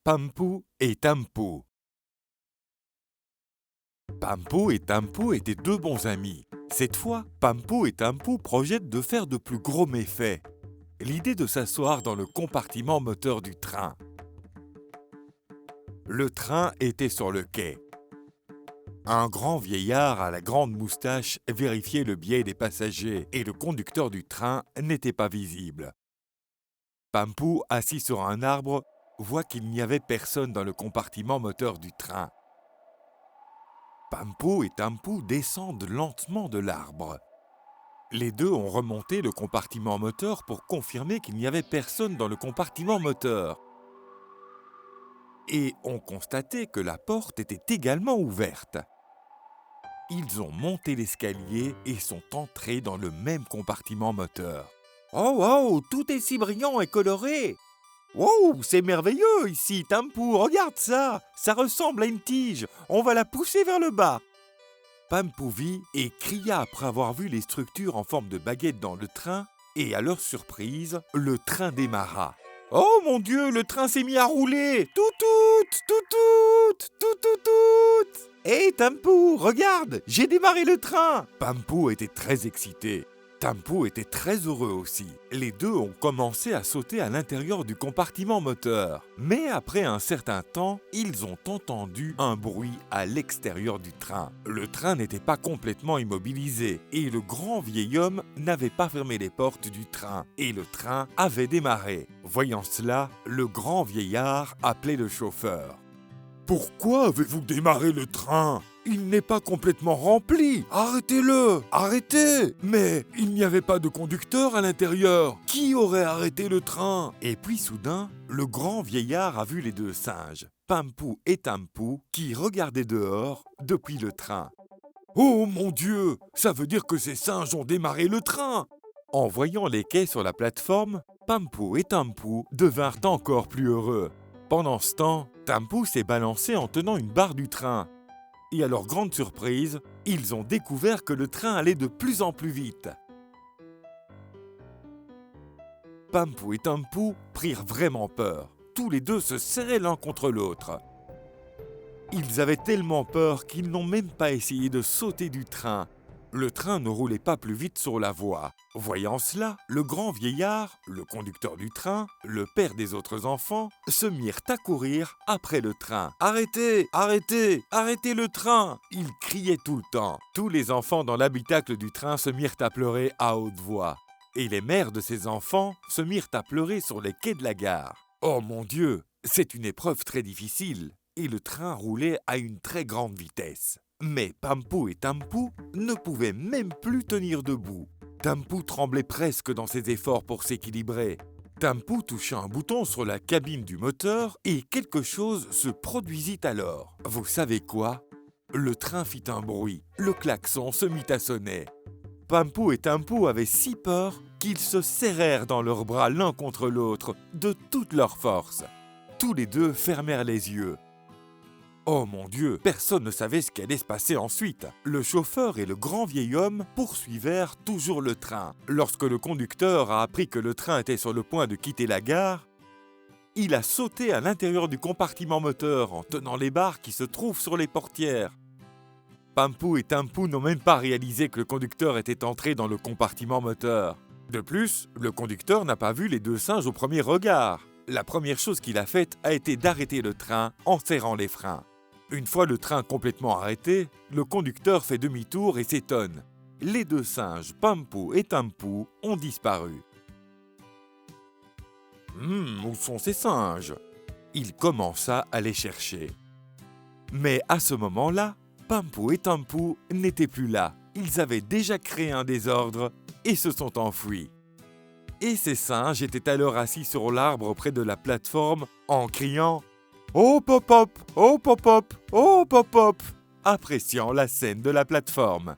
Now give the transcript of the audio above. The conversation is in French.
Pampu et Tampu. Pampu et Tampu étaient deux bons amis. Cette fois, Pampu et Tampu projettent de faire de plus gros méfaits. L'idée de s'asseoir dans le compartiment moteur du train. Le train était sur le quai. Un grand vieillard à la grande moustache vérifiait le biais des passagers et le conducteur du train n'était pas visible. Pampu, assis sur un arbre, voit qu'il n'y avait personne dans le compartiment moteur du train. Pampu et Tampu descendent lentement de l'arbre. Les deux ont remonté le compartiment moteur pour confirmer qu'il n'y avait personne dans le compartiment moteur. Et ont constaté que la porte était également ouverte. Ils ont monté l'escalier et sont entrés dans le même compartiment moteur. Oh wow, tout est si brillant et coloré! Wow, c'est merveilleux ici, Tampu, regarde ça! Ça ressemble à une tige, on va la pousser vers le bas. Pampu vit et cria après avoir vu les structures en forme de baguette dans le train, et à leur surprise, le train démarra. Oh mon Dieu, le train s'est mis à rouler! Tout! Hé Tampu, regarde, j'ai démarré le train! Pampu était très excité. Tampu était très heureux aussi. Les deux ont commencé à sauter à l'intérieur du compartiment moteur. Mais après un certain temps, ils ont entendu un bruit à l'extérieur du train. Le train n'était pas complètement immobilisé et le grand vieil homme n'avait pas fermé les portes du train et le train avait démarré. Voyant cela, le grand vieillard appelait le chauffeur. « Pourquoi avez-vous démarré le train ? Il n'est pas complètement rempli. Arrêtez-le! Arrêtez! Mais il n'y avait pas de conducteur à l'intérieur. Qui aurait arrêté le train? » Et puis soudain, le grand vieillard a vu les deux singes, Pampu et Tampu, qui regardaient dehors depuis le train. « Oh mon Dieu! Ça veut dire que ces singes ont démarré le train! » En voyant les quais sur la plateforme, Pampu et Tampu devinrent encore plus heureux. Pendant ce temps, Tampu s'est balancé en tenant une barre du train. Et à leur grande surprise, ils ont découvert que le train allait de plus en plus vite. Pampu et Tampu prirent vraiment peur. Tous les deux se serraient l'un contre l'autre. Ils avaient tellement peur qu'ils n'ont même pas essayé de sauter du train. Le train ne roulait pas plus vite sur la voie. Voyant cela, le grand vieillard, le conducteur du train, le père des autres enfants, se mirent à courir après le train. « Arrêtez! Arrêtez! Arrêtez le train !» Ils criaient tout le temps. Tous les enfants dans l'habitacle du train se mirent à pleurer à haute voix. Et les mères de ces enfants se mirent à pleurer sur les quais de la gare. Oh mon Dieu! C'est une épreuve très difficile. Et le train roulait à une très grande vitesse. Mais Pampu et Tampu ne pouvaient même plus tenir debout. Tampu tremblait presque dans ses efforts pour s'équilibrer. Tampu toucha un bouton sur la cabine du moteur et quelque chose se produisit alors. Vous savez quoi? Le train fit un bruit, le klaxon se mit à sonner. Pampu et Tampu avaient si peur qu'ils se serrèrent dans leurs bras l'un contre l'autre de toute leur force. Tous les deux fermèrent les yeux. Oh mon Dieu, personne ne savait ce qui allait se passer ensuite. Le chauffeur et le grand vieil homme poursuivèrent toujours le train. Lorsque le conducteur a appris que le train était sur le point de quitter la gare, il a sauté à l'intérieur du compartiment moteur en tenant les barres qui se trouvent sur les portières. Pampu et Tampu n'ont même pas réalisé que le conducteur était entré dans le compartiment moteur. De plus, le conducteur n'a pas vu les deux singes au premier regard. La première chose qu'il a faite a été d'arrêter le train en serrant les freins. Une fois le train complètement arrêté, le conducteur fait demi-tour et s'étonne. Les deux singes, Pampu et Tampu, ont disparu. Où sont ces singes? Il commença à les chercher. Mais à ce moment-là, Pampu et Tampu n'étaient plus là. Ils avaient déjà créé un désordre et se sont enfuis. Et ces singes étaient alors assis sur l'arbre près de la plateforme en criant « Oh pop-pop! Oh pop-pop! Oh pop-pop !» appréciant la scène de la plateforme.